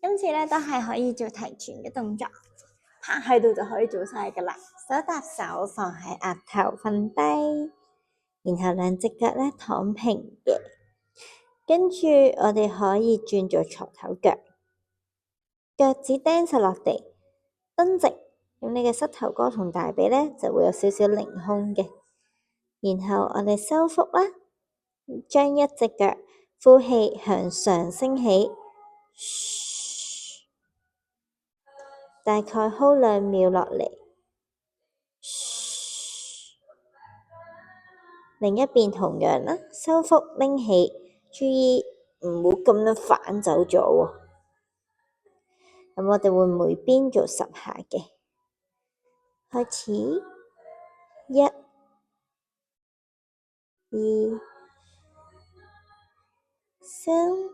今次咧都係可以做提臀嘅動作，趴喺度就可以做晒噶啦。手搭手放喺額頭瞓低，然後兩隻腳咧躺平嘅，跟住我哋可以轉做床頭腳，腳趾釘實落地，蹬直，咁你嘅膝頭哥同大髀咧就會有少少凌空嘅。然後我哋收腹啦，將一隻腳呼氣向上升起，大概 hold 2秒落嚟，另一邊同樣啦，收腹拎起，注意唔好咁樣反走咗喎。咁我哋會每邊做10下嘅，開始1、2、3、